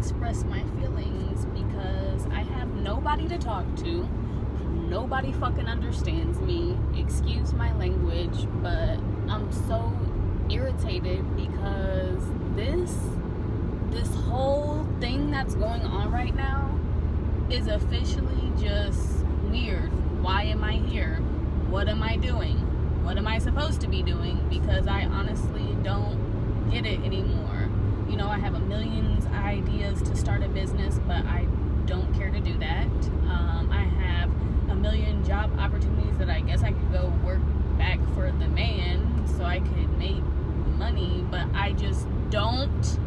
express my feelings because I have nobody to talk to. Nobody fucking understands me. Excuse my language, but I'm so irritated because this whole thing that's going on right now is officially just weird. Why am I here? What am I doing? What am I supposed to be doing? Because I honestly don't get it anymore. You know, I have a million ideas to start a business, but I don't care to do that. I have a million job opportunities that I guess I could go work back for the man so I could make money, but I just don't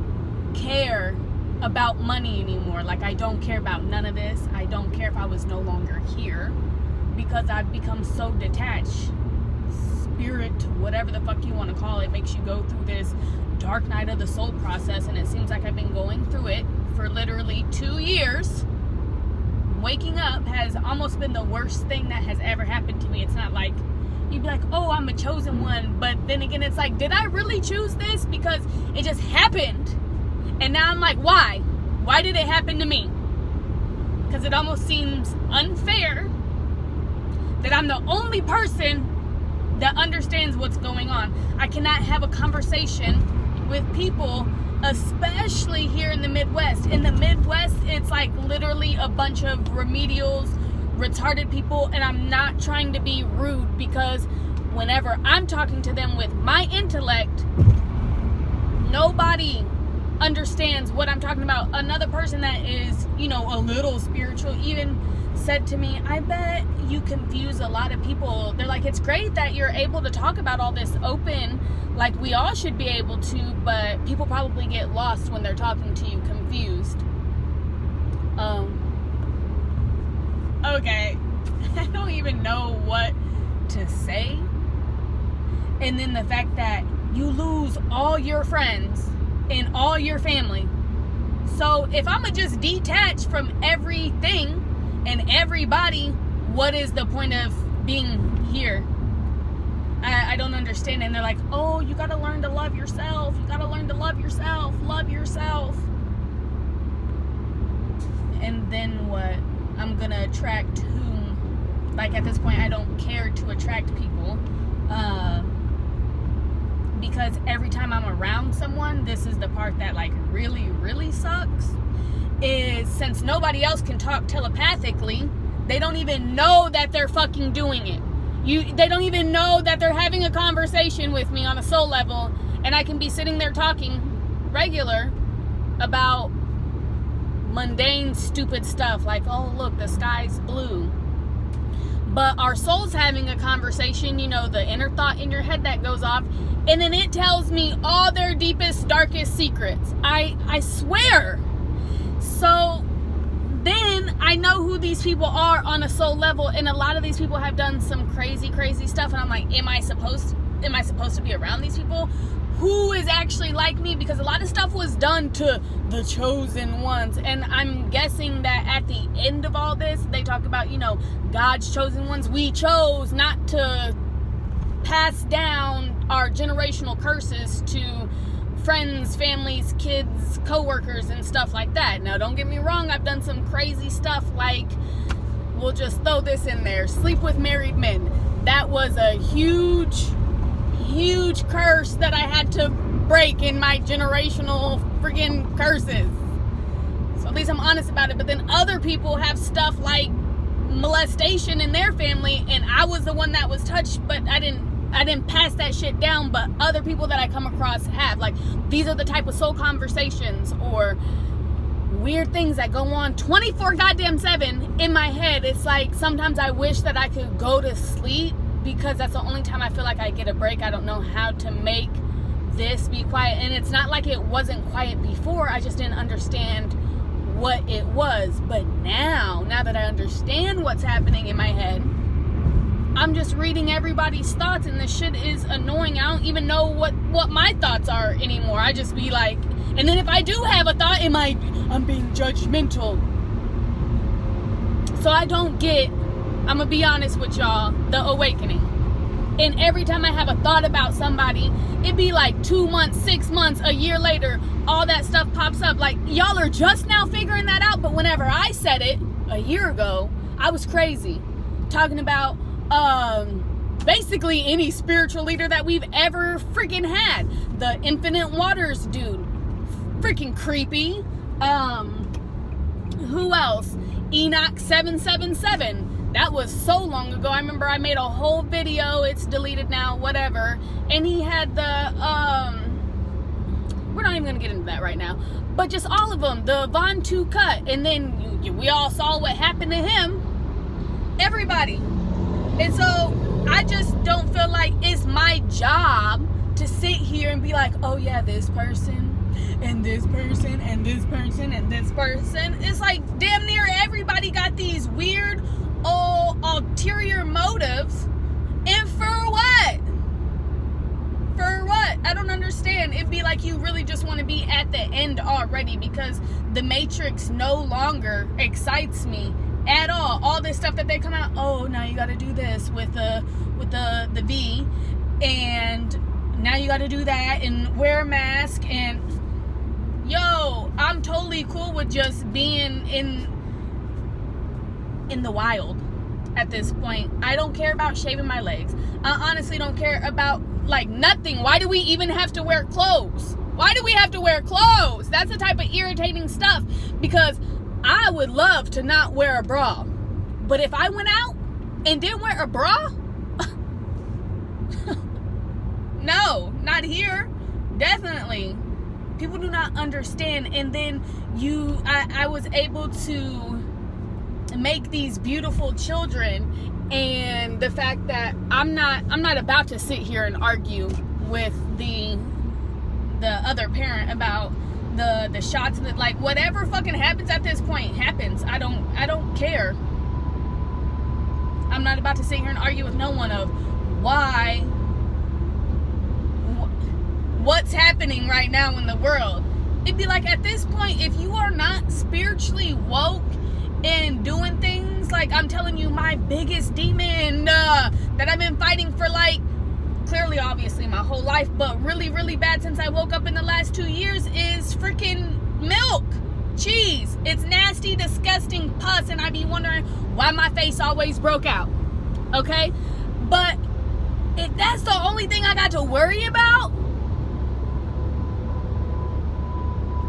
care about money anymore. Like, I don't care about none of this. I don't care if I was no longer here because I've become so detached. Spirit, whatever the fuck you want to call it, makes you go through this dark night of the soul process, and it seems like I've been going through it for literally 2 years. Waking up has almost been the worst thing that has ever happened to me. It's not like you'd be like, oh, I'm a chosen one, but then again, it's like, did I really choose this? Because it just happened. And now I'm like, why? Why did it happen to me? Because it almost seems unfair that I'm the only person that understands what's going on. I cannot have a conversation with people, especially here in the Midwest. In the Midwest, it's like literally a bunch of remedials, retarded people, and I'm not trying to be rude because whenever I'm talking to them with my intellect, nobody understands what I'm talking about. Another person that is, you know, a little spiritual even said to me, I bet you confuse a lot of people. They're like, it's great that you're able to talk about all this open, like we all should be able to, but people probably get lost when they're talking to you confused. Okay. I don't even know what to say. And then the fact that you lose all your friends and all your family. So if I'm gonna just detach from everything and everybody, what is the point of being here? I don't understand. And they're like, oh, you gotta learn to love yourself. You gotta learn to love yourself. Love yourself. And then what? I'm gonna attract whom? Like, at this point, I don't care to attract people. Because every time I'm around someone, this is the part that like really, really sucks, is since nobody else can talk telepathically, they don't even know that they're fucking doing it. They don't even know that they're having a conversation with me on a soul level, and I can be sitting there talking regular about mundane, stupid stuff like, oh, look, the sky's blue. But our soul's having a conversation, you know, the inner thought in your head that goes off, and then it tells me all their deepest, darkest secrets. I swear. So then I know who these people are on a soul level, and a lot of these people have done some crazy, crazy stuff, and I'm like, am I supposed to be around these people? Who is actually like me? Because a lot of stuff was done to the chosen ones, and I'm guessing that at the end of all this, they talk about, you know, God's chosen ones. We chose not to pass down our generational curses to friends, families, kids, co-workers, and stuff like that. Now, don't get me wrong, I've done some crazy stuff, like, we'll just throw this in there, sleep with married men. That was a huge curse that I had to break in my generational friggin' curses. So at least I'm honest about it. But then other people have stuff like molestation in their family, and I was the one that was touched, but I didn't pass that shit down. But other people that I come across have. Like, these are the type of soul conversations or weird things that go on 24/7 in my head. It's like sometimes I wish that I could go to sleep, because that's the only time I feel like I get a break. I don't know how to make this be quiet. And it's not like it wasn't quiet before. I just didn't understand what it was. But now that I understand what's happening in my head, I'm just reading everybody's thoughts, and this shit is annoying. I don't even know what my thoughts are anymore. I just be like, and then if I do have a thought, I'm being judgmental. So I don't get, I'm gonna be honest with y'all, the awakening. And every time I have a thought about somebody, it'd be like 2 months, 6 months, a year later, all that stuff pops up. Like, y'all are just now figuring that out. But whenever I said it a year ago, I was crazy. Talking about basically any spiritual leader that we've ever freaking had. The Infinite Waters dude. Freaking creepy. Who else? Enoch 777. That was so long ago. I remember I made a whole video. It's deleted now, whatever. And he had the, we're not even going to get into that right now. But just all of them. The Von 2 cut. And then we all saw what happened to him. Everybody. And so I just don't feel like it's my job to sit here and be like, oh yeah, this person. And this person. And this person. And this person. It's like damn near everybody got these weird ulterior motives, and for what? For what? I don't understand. It'd be like you really just want to be at the end already, because the Matrix no longer excites me at all this stuff that they come out, oh, now you got to do this with the V, and now you got to do that and wear a mask, and yo, I'm totally cool with just being in the wild at this point. I don't care about shaving my legs. I honestly don't care about like nothing. Why do we even have to wear clothes? Why do we have to wear clothes? That's the type of irritating stuff, because I would love to not wear a bra, but if I went out and didn't wear a bra, no, not here. Definitely. People do not understand. And then I was able to make these beautiful children, and the fact that I'm not about to sit here and argue with the other parent about the shots, that like whatever fucking happens at this point happens. I don't care. I'm not about to sit here and argue with no one of why, what's happening right now in the world. It'd be like, at this point, if you are not spiritually woke and doing things, like I'm telling you, my biggest demon that I've been fighting for, like, clearly, obviously, my whole life, but really, really bad since I woke up in the last 2 years, is freaking milk. Cheese. It's nasty, disgusting pus, and I be wondering why my face always broke out. Okay? But if that's the only thing I got to worry about,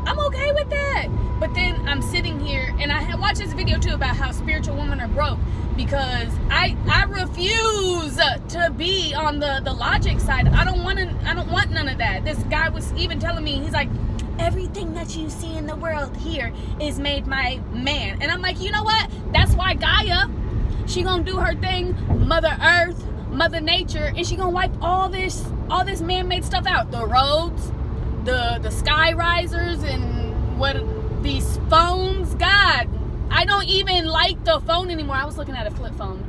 I'm okay with that. But then I'm sitting here, and I have watched this video too about how spiritual women are broke, because I refuse to be on the logic side. I don't want none of that. This guy was even telling me, he's like, everything that you see in the world here is made by man. And I'm like, you know what? That's why Gaia, she gonna do her thing, Mother Earth, Mother Nature, and she gonna wipe all this man-made stuff out. The roads, the sky risers, and what these phones. God, I don't even like the phone anymore. I was looking at a flip phone,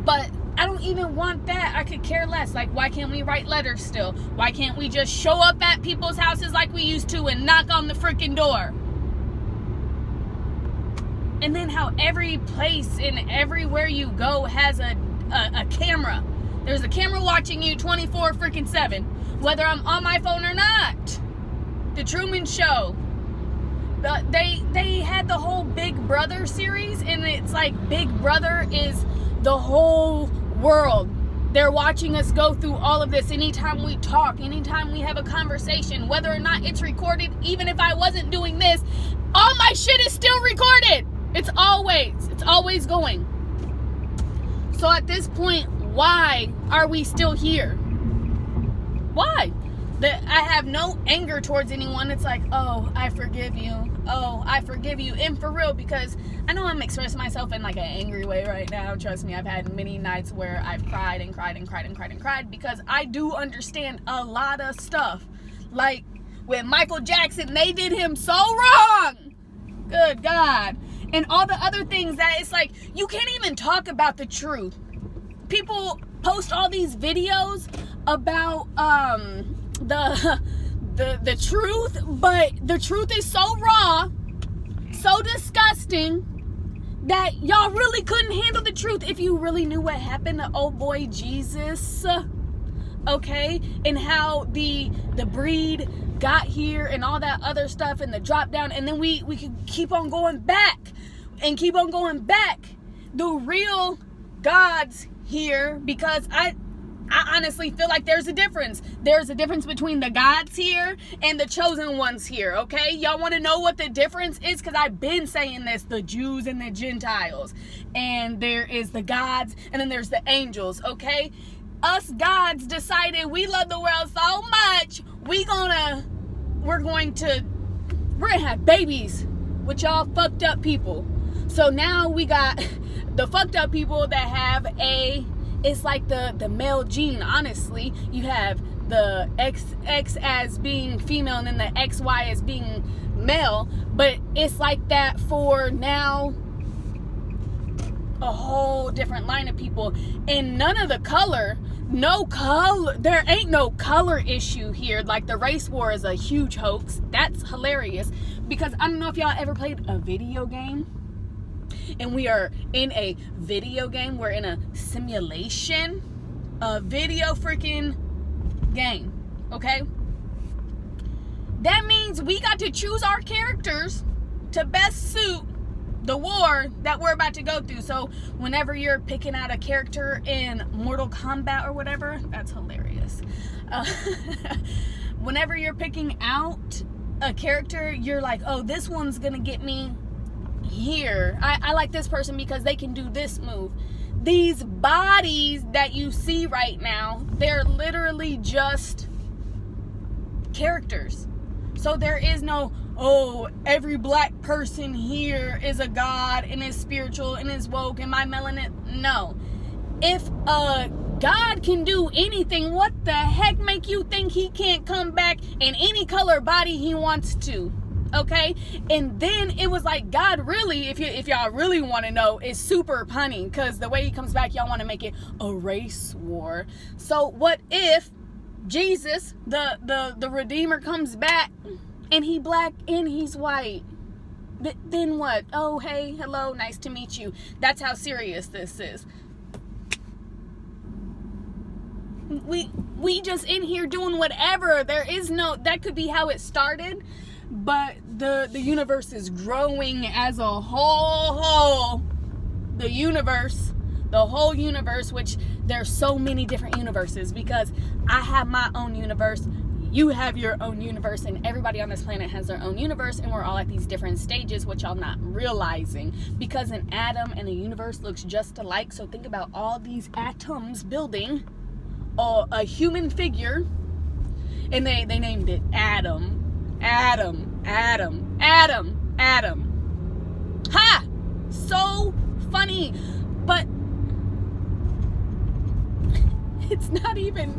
but I don't even want that. I could care less. Like, why can't we write letters still? Why can't we just show up at people's houses like we used to and knock on the freaking door? And then how every place and everywhere you go has a camera. There's a camera watching you 24/7, whether I'm on my phone or not. The Truman Show. They had the whole Big Brother series, and it's like Big Brother is the whole world. They're watching us go through all of this. Anytime we talk, anytime we have a conversation, whether or not it's recorded, even if I wasn't doing this, all my shit is still recorded. It's always going. So at this point, why are we still here? Why? I have no anger towards anyone. It's like, oh, I forgive you. Oh, I forgive you. And for real, because I know I'm expressing myself in like an angry way right now. Trust me, I've had many nights where I've cried and cried and cried and cried and cried, because I do understand a lot of stuff. Like with Michael Jackson, they did him so wrong. Good God. And all the other things that it's like, you can't even talk about the truth. People post all these videos about the truth, but the truth is so raw, so disgusting, that y'all really couldn't handle the truth if you really knew what happened to old boy Jesus, okay, and how the breed got here and all that other stuff and the drop down, and then we could keep on going back and keep on going back. The real God's here, because I honestly feel like there's a difference. There's a difference between the gods here and the chosen ones here, okay? Y'all want to know what the difference is? Because I've been saying this, the Jews and the Gentiles. And there is the gods, and then there's the angels, okay? Us gods decided we love the world so much, we're going to have babies with y'all fucked up people. So now we got the fucked up people that have it's like the male gene, honestly. You have the X as being female and then the XY as being male. But it's like that for now a whole different line of people. And none of the color, there ain't no color issue here. Like the race war is a huge hoax. That's hilarious. Because I don't know if y'all ever played a video game. And we are in a video game. We're in a simulation, a video freaking game, okay? That means we got to choose our characters to best suit the war that we're about to go through. So whenever you're picking out a character in Mortal Kombat or whatever, that's hilarious. Whenever you're picking out a character, you're like, oh, this one's gonna get me here. I like this person because they can do this move. These bodies that you see right now, they're literally just characters. So there is no, oh, every black person here is a god and is spiritual and is woke and my melanin. No. If a God can do anything, what the heck make you think he can't come back in any color body he wants to? Okay, and then it was like God really, if y'all really want to know, is super punny, because the way he comes back, y'all want to make it a race war. So what if Jesus, the Redeemer, comes back and he black and he's white? Then what? Oh, hey, hello, nice to meet you. That's how serious this is. We just in here doing whatever. There is no, that could be how it started. But the universe is growing as a whole. The whole universe, which there's so many different universes, because I have my own universe, you have your own universe, and everybody on this planet has their own universe, and we're all at these different stages, which y'all not realizing, because an atom and a universe looks just alike. So think about all these atoms building a human figure, and they named it Adam. Ha! So funny. But it's not even.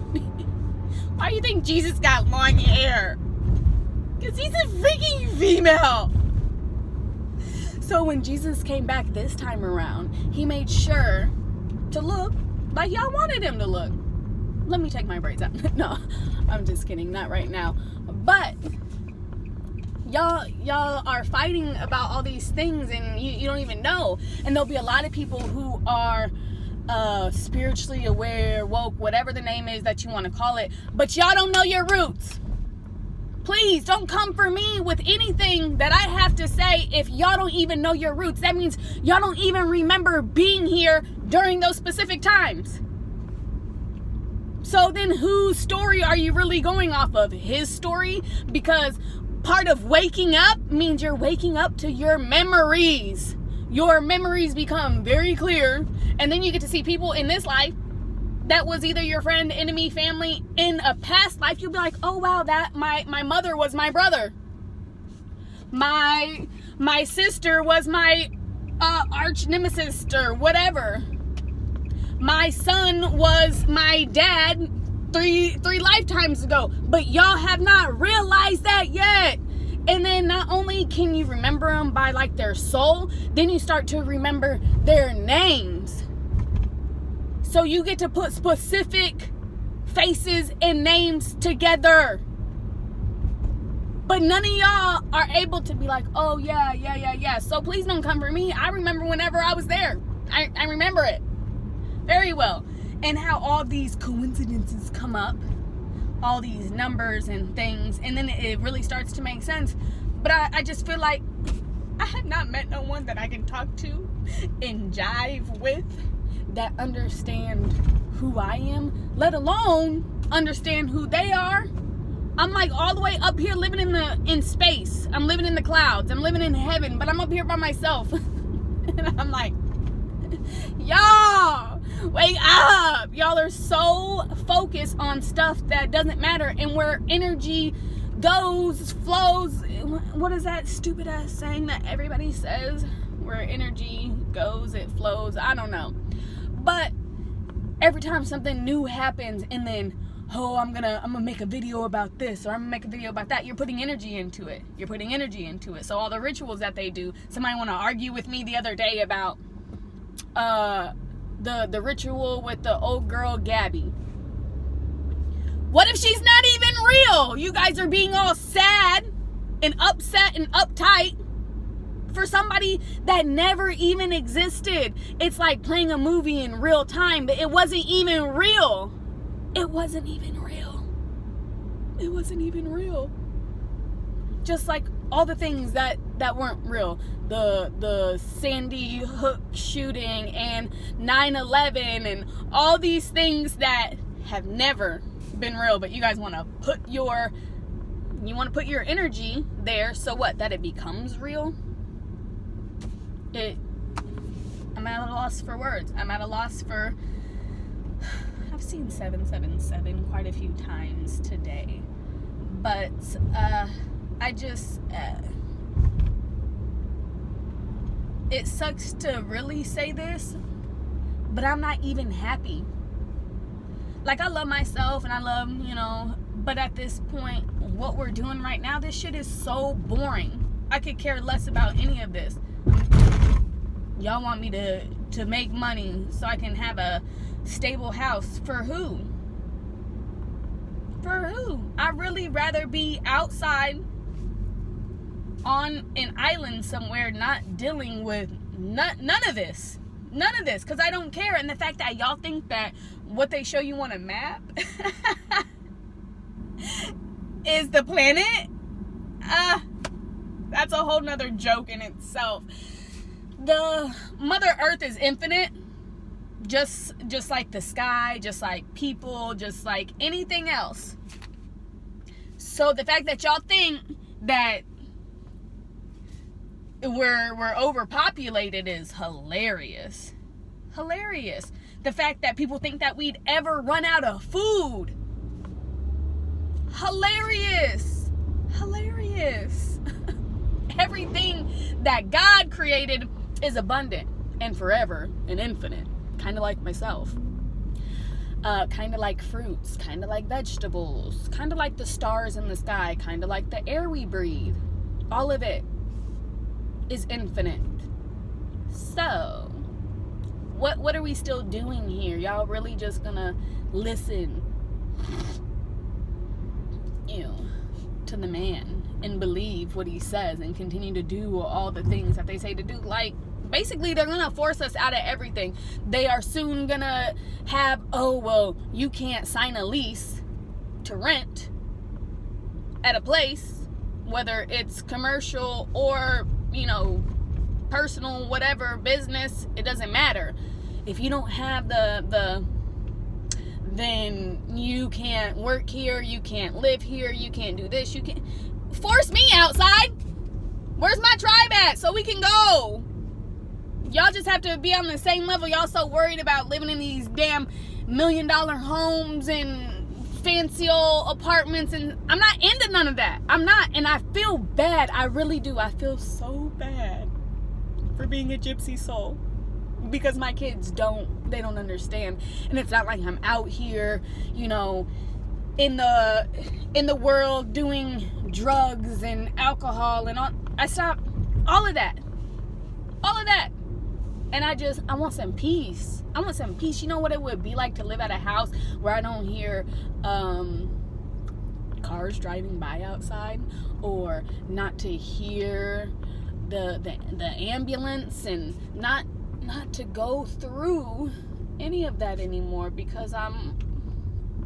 Why do you think Jesus got long hair? Because he's a freaking female. So when Jesus came back this time around, he made sure to look like y'all wanted him to look. Let me take my braids out. No, I'm just kidding. Not right now. But y'all are fighting about all these things, and you don't even know. And there'll be a lot of people who are spiritually aware, woke, whatever the name is that you want to call it, but y'all don't know your roots. Please don't come for me with anything that I have to say if y'all don't even know your roots. That means y'all don't even remember being here during those specific times. So then whose story are you really going off of? His story? Because part of waking up means you're waking up to your memories. Your memories become very clear, and then you get to see people in this life that was either your friend, enemy, family. In a past life, you'll be like, oh wow, that my mother was my brother. My sister was my arch nemesis or whatever. My son was my dad three lifetimes ago, but y'all have not realized that yet. And then not only can you remember them by like their soul, then you start to remember their names. So you get to put specific faces and names together. But none of y'all are able to be like, oh yeah. So please don't come for me. I remember whenever I was there. I remember it very well. And how all these coincidences come up. All these numbers and things. And then it really starts to make sense. But I just feel like I have not met no one that I can talk to and jive with that understand who I am, let alone understand who they are. I'm like all the way up here living in space. I'm living in the clouds. I'm living in heaven, but I'm up here by myself. And I'm like, y'all, wake up. Y'all are so focused on stuff that doesn't matter, and where energy goes, flows. What is that stupid ass saying that everybody says? Where energy goes, it flows. I don't know. But every time something new happens, and then, oh, I'm gonna make a video about this, or I'm gonna make a video about that, you're putting energy into it. So all the rituals that they do, somebody want to argue with me the other day about the ritual with the old girl Gabby. What if she's not even real? You guys are being all sad and upset and uptight for somebody that never even existed. It's like playing a movie in real time, but it wasn't even real. It wasn't even real. Just like all the things that weren't real. The Sandy Hook shooting and 9/11 and all these things that have never been real, but you guys want to put your energy there, so what? That it becomes real? I'm at a loss for words. I've seen 777 quite a few times today, but it sucks to really say this, but I'm not even happy. Like, I love myself and I love, but at this point, what we're doing right now, this shit is so boring. I could care less about any of this. Y'all want me to make money so I can have a stable house. For who? I'd really rather be outside on an island somewhere, not dealing with none of this, because I don't care. And the fact that y'all think that what they show you on a map is the planet, that's a whole nother joke in itself. The Mother Earth is infinite, just like the sky, just like people, just like anything else. So the fact that y'all think that we're overpopulated is hilarious. The fact that people think that we'd ever run out of food, hilarious. Everything that God created is abundant and forever and infinite, kind of like myself, kind of like fruits, kind of like vegetables, kind of like the stars in the sky, kind of like the air we breathe. All of it is infinite. So what are we still doing here? Y'all really just gonna listen to the man and believe what he says and continue to do all the things that they say to do? Like, basically, they're gonna force us out of everything. They are soon gonna have, oh, well, you can't sign a lease to rent at a place, whether it's commercial or, personal, whatever, business, it doesn't matter. If you don't have then you can't work here, you can't live here, you can't do this, you can't force me outside. Where's my tribe at so we can go? Y'all just have to be on the same level. Y'all so worried about living in these damn $1 million homes and fancy old apartments, and I'm not into none of that. I'm not, and I feel bad. I really do. I feel so bad for being a gypsy soul, because my kids don't understand. And it's not like I'm out here, in the world doing drugs and alcohol and all. I stopped all of that. And I want some peace. You know what it would be like to live at a house where I don't hear cars driving by outside, or not to hear the ambulance, and not to go through any of that anymore, because I'm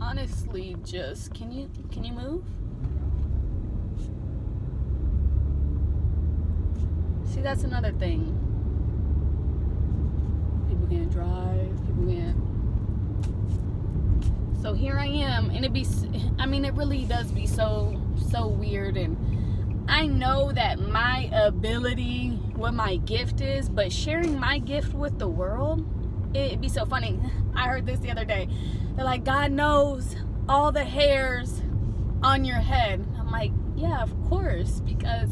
honestly just, can you move? See, that's another thing. People can't drive, people can't. So here I am, and it really does be so weird. And I know that my ability, what my gift is, but sharing my gift with the world, it'd be so funny. I heard this the other day. They're like, God knows all the hairs on your head. I'm like, yeah, of course, because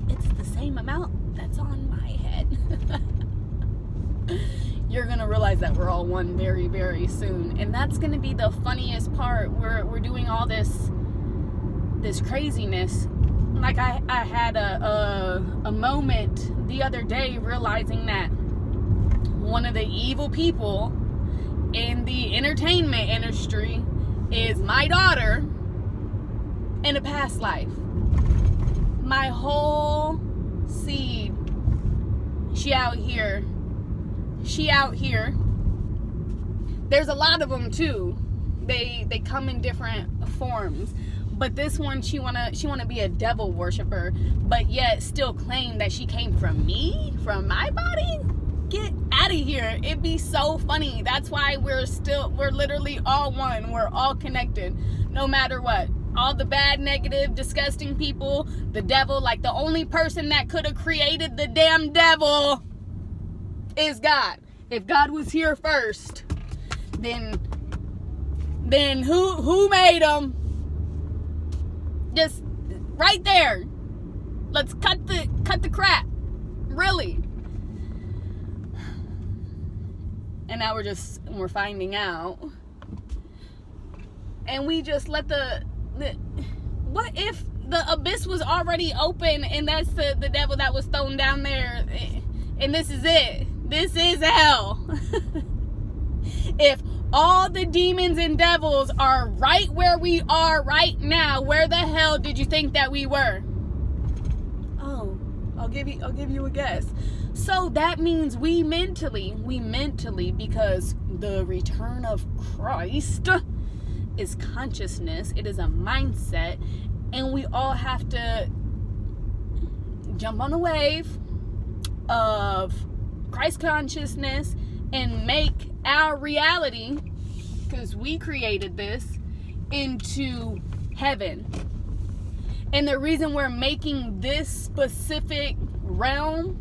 it's the same amount that's on my head. You're gonna realize that we're all one very, very soon, and that's gonna be the funniest part. We're doing all this craziness. Like I had a moment the other day realizing that one of the evil people in the entertainment industry is my daughter in a past life. My whole seed, she out here. There's a lot of them too. They come in different forms. But this one, she wanna be a devil worshiper, but yet still claim that she came from me, from my body. Get out of here. It'd be so funny. That's why we're literally all one. We're all connected, no matter what. All the bad, negative, disgusting people, the devil. Like, the only person that could have created the damn devil is God. If God was here first, then who made him? Just right there. Let's cut the crap. Really. And now we're finding out. And we just let what if the abyss was already open, and that's the devil that was thrown down there, and this is it. This is hell. If all the demons and devils are right where we are right now, where the hell did you think that we were? Oh, I'll give you a guess. So that means we mentally, because the return of Christ is consciousness, it is a mindset, and we all have to jump on a wave of Christ consciousness and make our reality, because we created this, into heaven. And the reason we're making this specific realm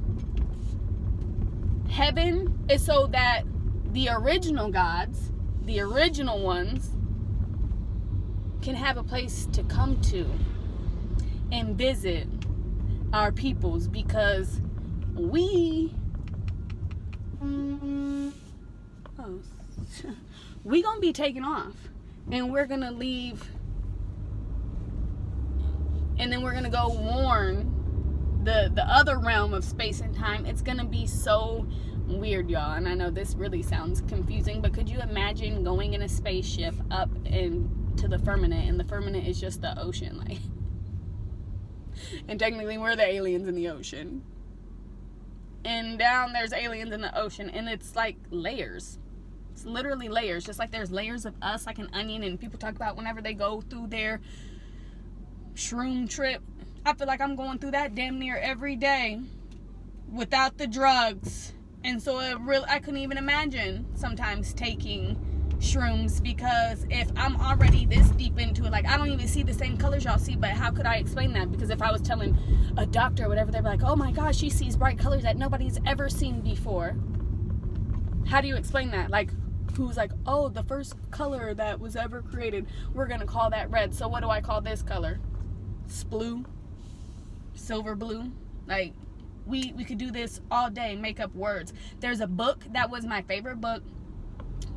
heaven is so that the original gods, the original ones, can have a place to come to and visit our peoples, because we gonna be taken off, and we're gonna leave, and then we're gonna go warn the other realm of space and time. It's gonna be so weird, y'all. And I know this really sounds confusing, but could you imagine going in a spaceship up into the firmament, and the firmament is just the ocean, like, and technically we're the aliens in the ocean, and down there's aliens in the ocean, and it's like layers. It's literally layers, just like there's layers of us, like an onion. And people talk about whenever they go through their shroom trip, I feel like I'm going through that damn near every day without the drugs. And so I couldn't even imagine sometimes taking shrooms, because if I'm already this deep into it, like, I don't even see the same colors y'all see. But how could I explain that? Because if I was telling a doctor or whatever, they'd be like, oh my gosh, she sees bright colors that nobody's ever seen before. How do you explain that? Like, who's like, oh, the first color that was ever created, we're gonna call that red. So what do I call this color? Splue? Silver blue? Like, we could do this all day, make up words. There's a book that was my favorite book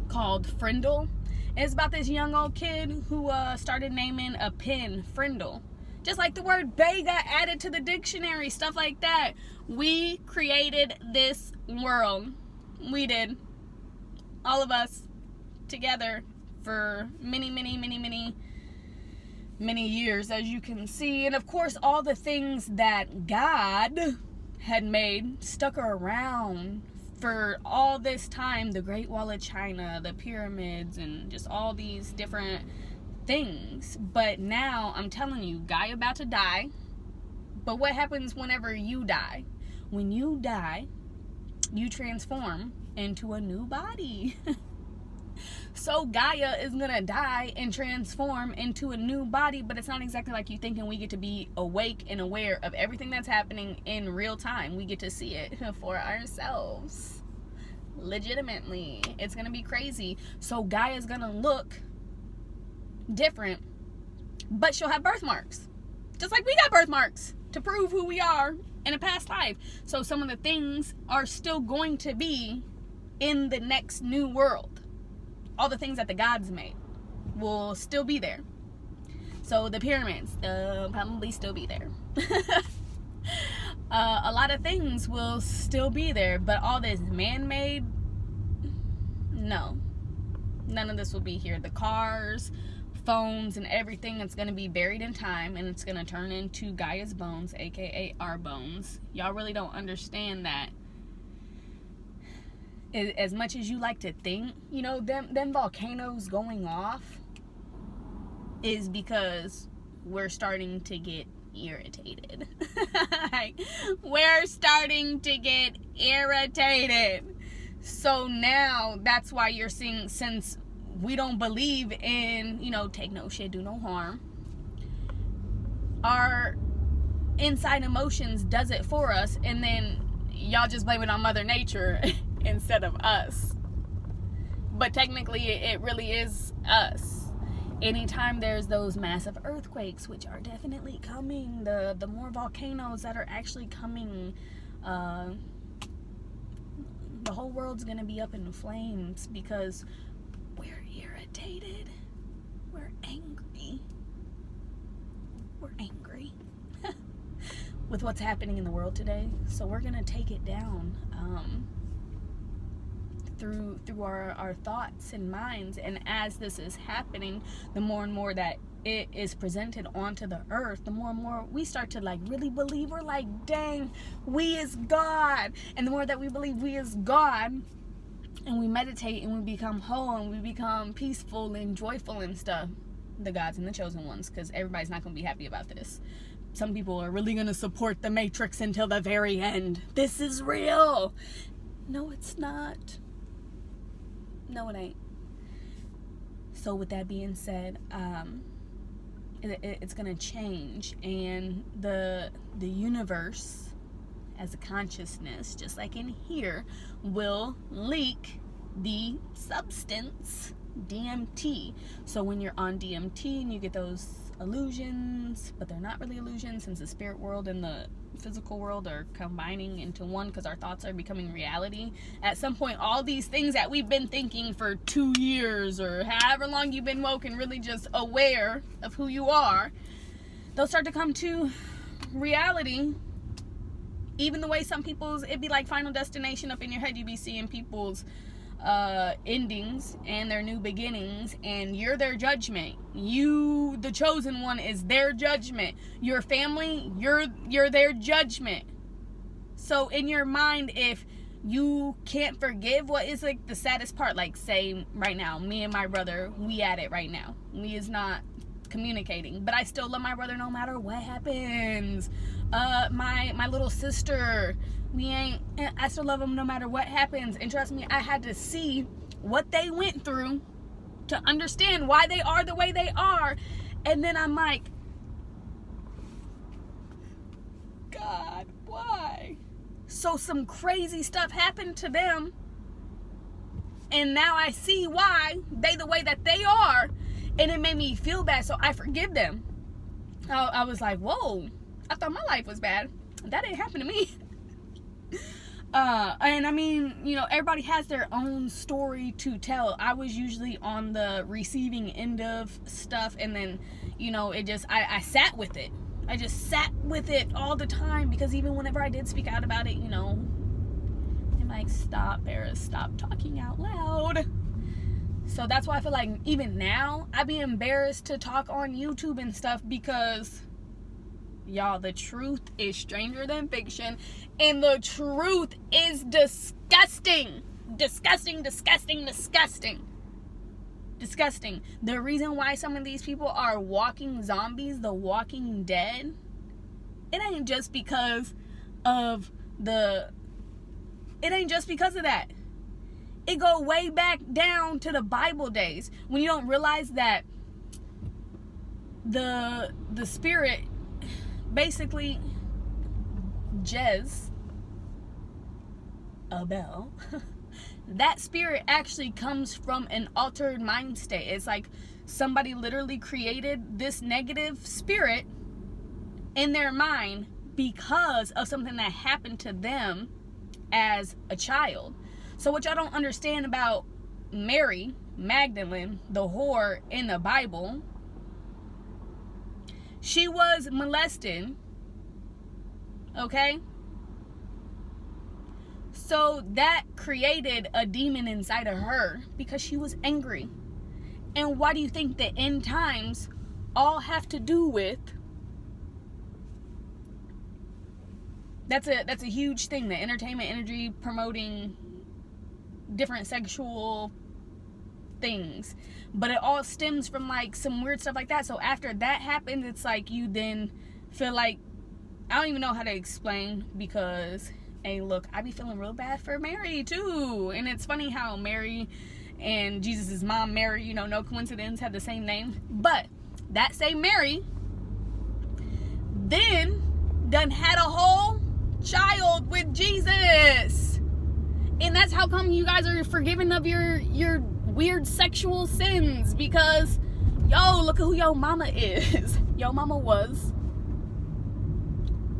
called Frindle. It's about this young old kid who started naming a pen Frindle. Just like the word bay got added to the dictionary, stuff like that. We created this world. We did. All of us together for many many years, as you can see. And of course, all the things that God had made stuck around for all this time. The Great Wall of China, the pyramids, and just all these different things. But now, I'm telling you, Guy about to die. But what happens whenever you die? When you die, you transform into a new body. So Gaia is gonna die and transform into a new body, but it's not exactly like you think, and we get to be awake and aware of everything that's happening in real time. We get to see it for ourselves. Legitimately. It's gonna be crazy. So Gaia's gonna look different, but she'll have birthmarks. Just like we got birthmarks to prove who we are in a past life. So some of the things are still going to be in the next new world. All the things that the gods made will still be there. So the pyramids probably still be there. A lot of things will still be there, but all this man-made, no. None of this will be here. The cars, phones, and everything, it's going to be buried in time, and it's going to turn into Gaia's bones, aka our bones. Y'all really don't understand that. As much as you like to think, you know, them volcanoes going off is because we're starting to get irritated. Like, we're starting to get irritated. So now that's why you're seeing, since we don't believe in, you know, take no shit, do no harm, our inside emotions does it for us, and then y'all just blame it on Mother Nature instead of us. But technically it really is us. Anytime there's those massive earthquakes, which are definitely coming, the more volcanoes that are actually coming, the whole world's gonna be up in flames because we're irritated, we're angry with what's happening in the world today. So we're gonna take it down through our thoughts and minds. And as this is happening, the more and more that it is presented onto the earth, the more and more we start to like really believe we're like, dang, we is God. And the more that we believe we is God, and we meditate and we become whole and we become peaceful and joyful and stuff, the gods and the chosen ones, because everybody's not going to be happy about this. Some people are really going to support the Matrix until the very end. This is real. No, it's not. No, it ain't. So with that being said, it's going to change, and the universe as a consciousness, just like in here, will leak the substance DMT. So when you're on DMT and you get those illusions, but they're not really illusions, since the spirit world and the physical world are combining into one, because our thoughts are becoming reality. At some point, all these things that we've been thinking for 2 years or however long you've been woke and really just aware of who you are, they'll start to come to reality. Even the way some people's, it'd be like Final Destination up in your head. You be seeing people's endings and their new beginnings, and you're their judgment. You, the chosen one, is their judgment. Your family, you're their judgment. So in your mind, if you can't forgive, what is like the saddest part? Like, say right now, me and my brother, we at it right now. We is not communicating, but I still love my brother no matter what happens. My little sister, I still love them no matter what happens. And trust me, I had to see what they went through to understand why they are the way they are. And then I'm like, God, why? So some crazy stuff happened to them, and now I see why they the way that they are, and it made me feel bad, so I forgive them. I was like, whoa, I thought my life was bad. That didn't happen to me. And I mean, you know, everybody has their own story to tell. I was usually on the receiving end of stuff, and then, you know, it just, I sat with it. I just sat with it all the time, because even whenever I did speak out about it, you know, I'm like, stop, Paris, stop talking out loud. So that's why I feel like even now I be embarrassed to talk on YouTube and stuff, because y'all, the truth is stranger than fiction, and the truth is disgusting. Disgusting. The reason why some of these people are walking zombies, the walking dead, it ain't just because of that. It go way back down to the Bible days, when you don't realize that the spirit, basically Jezebel, that spirit actually comes from an altered mind state. It's like somebody literally created this negative spirit in their mind because of something that happened to them as a child. So what y'all don't understand about Mary Magdalene, the whore in the Bible, she was molested, okay? So that created a demon inside of her because she was angry. And why do you think the end times all have to do with? That's a huge thing, the entertainment industry promoting different sexual things, but it all stems from like some weird stuff like that. So after that happened, it's like you then feel like, I don't even know how to explain, because hey, look, I be feeling real bad for Mary too. And it's funny how Mary and Jesus' mom Mary, you know, no coincidence, had the same name. But that same Mary then done had a whole child with Jesus. And that's how come you guys are forgiven of your weird sexual sins, because yo, look at who your mama is. Your mama was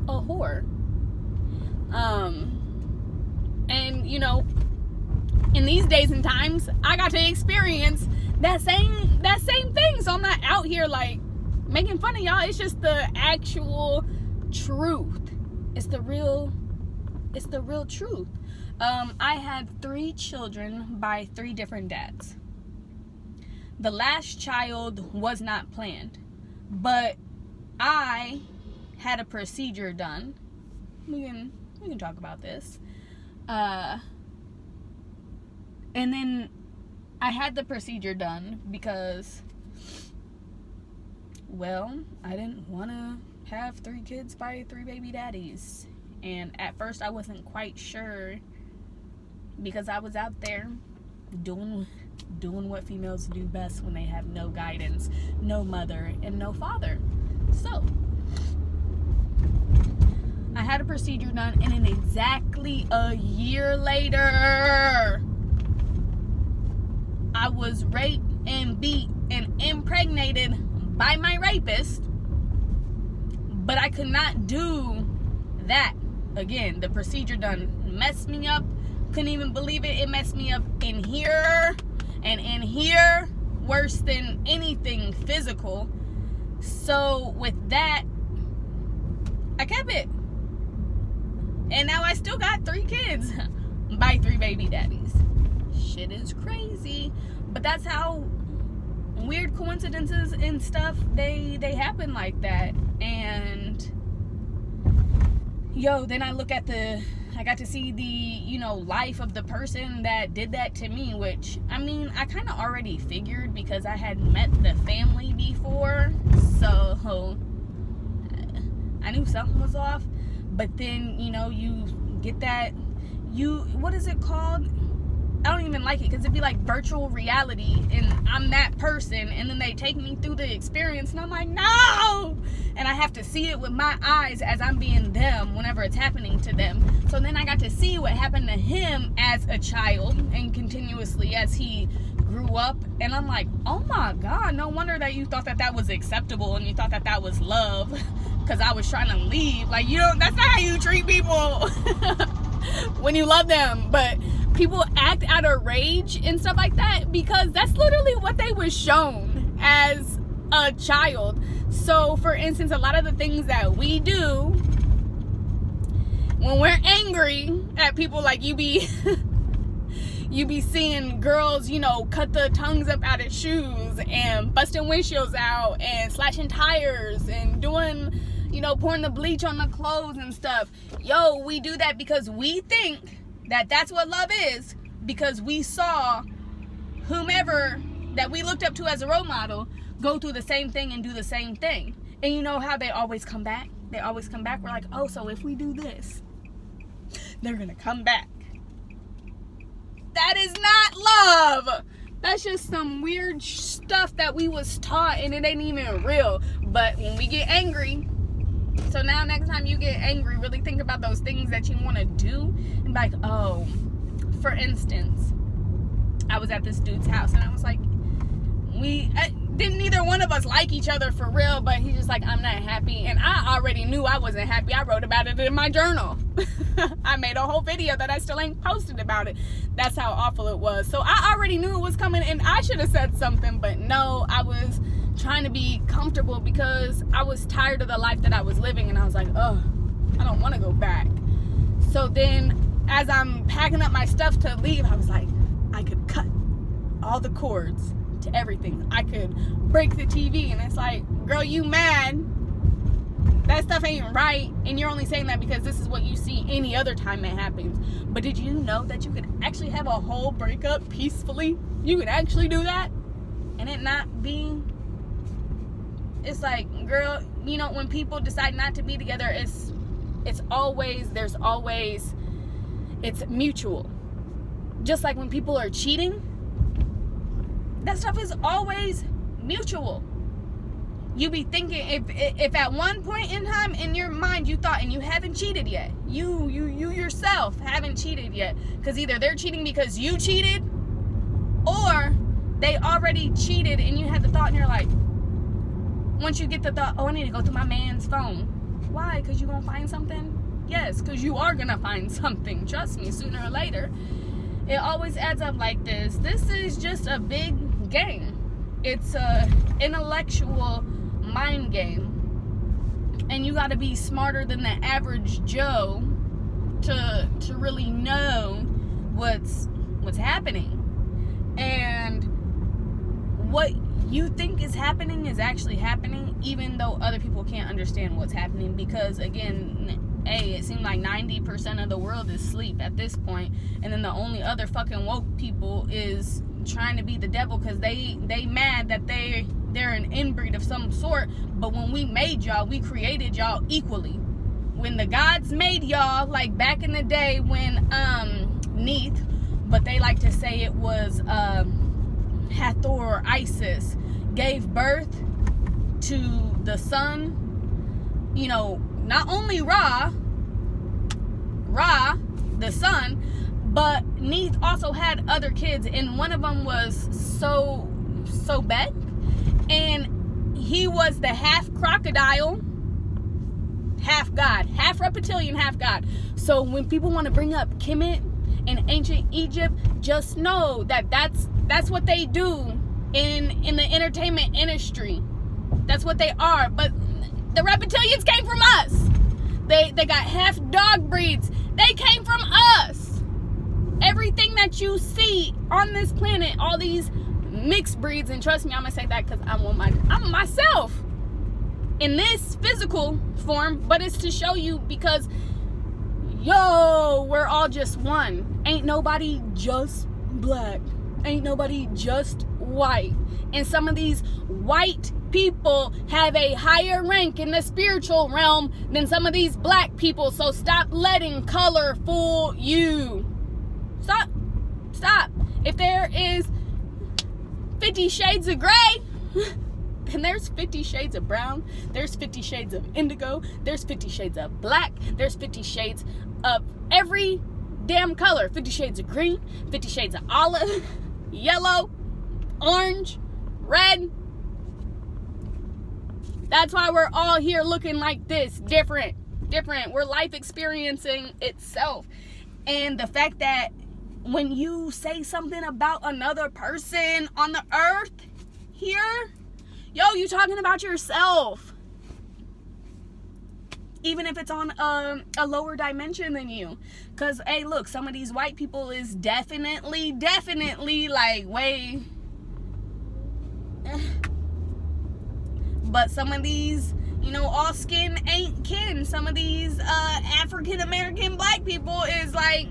a whore. And you know, in these days and times, I got to experience that same thing. So I'm not out here like making fun of y'all. It's just the actual truth. It's the real truth. I had 3 children by 3 different dads. The last child was not planned, but I had a procedure done. We can talk about this. And then I had the procedure done because, well, I didn't want to have 3 kids by 3 baby daddies. And at first I wasn't quite sure, because I was out there doing what females do best when they have no guidance, no mother, and no father. So I had a procedure done, and then exactly a year later, I was raped and beat and impregnated by my rapist. But I could not do that again. The procedure done messed me up. Couldn't even believe it. It messed me up in here and in here, worse than anything physical. So with that, I kept it. And now I still got 3 kids by 3 baby daddies. Shit is crazy. But that's how weird coincidences and stuff, they happen like that. And yo, then I got to see the, you know, life of the person that did that to me, which, I mean, I kind of already figured because I had met the family before, so I knew something was off. But then, you know, you get that, what is it called? I don't even like it, because it'd be like virtual reality, and I'm that person, and then they take me through the experience, and I'm like, no! And I have to see it with my eyes as I'm being them whenever it's happening to them. So then I got to see what happened to him as a child, and continuously as he grew up, and I'm like, oh my God, no wonder that you thought that that was acceptable, and you thought that that was love, because I was trying to leave. Like, you know, that's not how you treat people when you love them. But people act out of rage and stuff like that because that's literally what they was shown as a child. So for instance, a lot of the things that we do when we're angry at people, like you be You be seeing girls, you know, cut the tongues up out of shoes and busting windshields out and slashing tires and doing, you know, pouring the bleach on the clothes and stuff. Yo, we do that because we think that that's what love is, because we saw whomever that we looked up to as a role model go through the same thing and do the same thing. And you know how they always come back? They always come back. We're like, oh, so if we do this, they're gonna come back. That is not love. That's just some weird stuff that we was taught, and it ain't even real. But when we get angry, so now next time you get angry, really think about those things that you want to do, and be like, oh, for instance, I was at this dude's house, and I was like, didn't neither one of us like each other for real, but he's just like, I'm not happy. And I already knew I wasn't happy. I wrote about it in my journal. I made a whole video that I still ain't posted about it. That's how awful it was. So I already knew it was coming, and I should have said something, but no, I was trying to be comfortable because I was tired of the life that I was living, and I was like, oh, I don't want to go back. So then as I'm packing up my stuff to leave, I was like, I could cut all the cords to everything. I could break the TV, and it's like, girl, you mad? That stuff ain't right, and you're only saying that because this is what you see any other time it happens. But did you know that you could actually have a whole breakup peacefully? You could actually do that and it not be, it's like, girl, you know, when people decide not to be together, it's mutual. Just like when people are cheating, that stuff is always mutual. You be thinking, if at one point in time in your mind you thought, and you haven't cheated yet, you yourself haven't cheated yet, because either they're cheating because you cheated, or they already cheated and you had the thought, and you're like, once you get the thought, oh, I need to go through my man's phone. Why? Because you're gonna find something? Yes, because you are gonna find something. Trust me, sooner or later. It always adds up like this. This is just a big game. It's a intellectual mind game, and you got to be smarter than the average Joe to really know what's happening. And what you think is happening is actually happening, even though other people can't understand what's happening, because again, it seemed like 90% of the world is asleep at this point, and then the only other fucking woke people is trying to be the devil because they mad that they're an inbreed of some sort. But when we made y'all, we created y'all equally. When the gods made y'all, like back in the day when Neith, but they like to say it was Hathor or Isis, gave birth to the sun, you know, not only Ra, the sun, but Neith also had other kids, and one of them was Sobek, and he was the half crocodile, half god, half reptilian, half god. So when people want to bring up Kemet in ancient Egypt, just know that that's what they do in the entertainment industry. That's what they are. But the reptilians came from us. They got half dog breeds. They came from us. Everything that you see on this planet, all these mixed breeds, and trust me, I'm gonna say that because I'm myself in this physical form, but it's to show you, because yo, we're all just one. Ain't nobody just black. Ain't nobody just white. And some of these white people have a higher rank in the spiritual realm than some of these black people. So stop letting color fool you. Stop. If there is 50 shades of gray, then there's 50 shades of brown. There's 50 shades of indigo. There's 50 shades of black. There's 50 shades of every damn color. 50 shades of green, 50 shades of olive, yellow, orange, red. That's why we're all here looking like this, different. We're life experiencing itself. And the fact that when you say something about another person on the earth here, yo, you talking about yourself. even if it's on a lower dimension than you. Because, hey, look, some of these white people is definitely like way... But some of these, you know, all skin ain't kin. Some of these African American black people is like...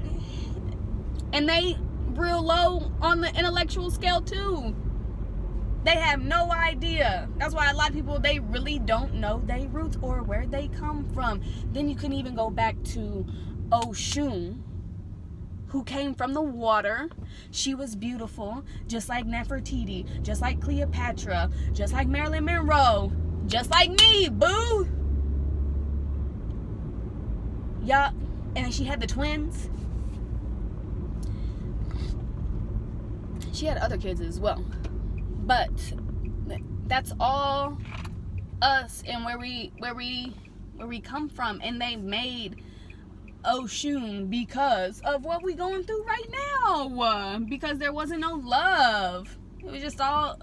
And they real low on the intellectual scale too. They have no idea. That's why a lot of people, they really don't know their roots or where they come from. Then you can even go back to Oshun, who came from the water. She was beautiful, just like Nefertiti, just like Cleopatra, just like Marilyn Monroe, just like me, boo. Yeah, and she had the twins. She had other kids as well. But that's all us and where we come from. And they made Oshun because of what we going through right now. Because there wasn't no love. It was just all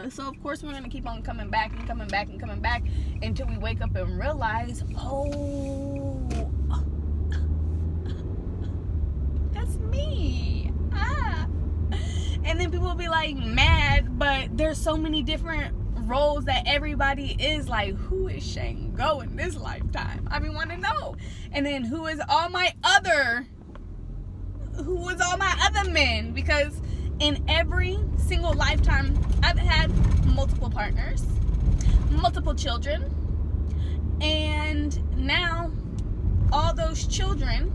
So of course we're gonna keep on coming back and coming back and coming back until we wake up and realize, oh, that's me. And then people will be like mad, but there's so many different roles that everybody is like, who is Shango in this lifetime? I mean, want to know. And then who is all my other men? Because in every single lifetime, I've had multiple partners, multiple children, and now all those children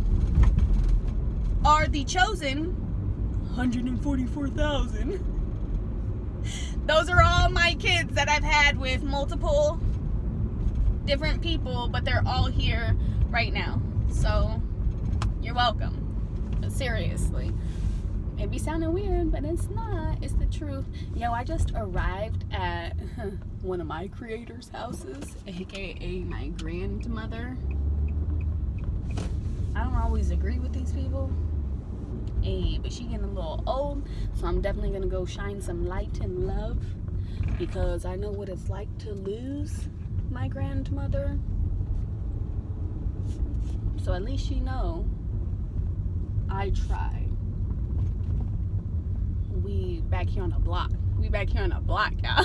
are the chosen 144,000. Those are all my kids that I've had with multiple different people, but they're all here right now. So, you're welcome. But seriously. It be sounding weird, but it's not. It's the truth. Yo, I just arrived at one of my creators' houses, aka my grandmother. I don't always agree with these people. Hey, but she getting a little old, so I'm definitely gonna go shine some light and love, because I know what it's like to lose my grandmother. So at least you know I tried. We back here on the block, y'all.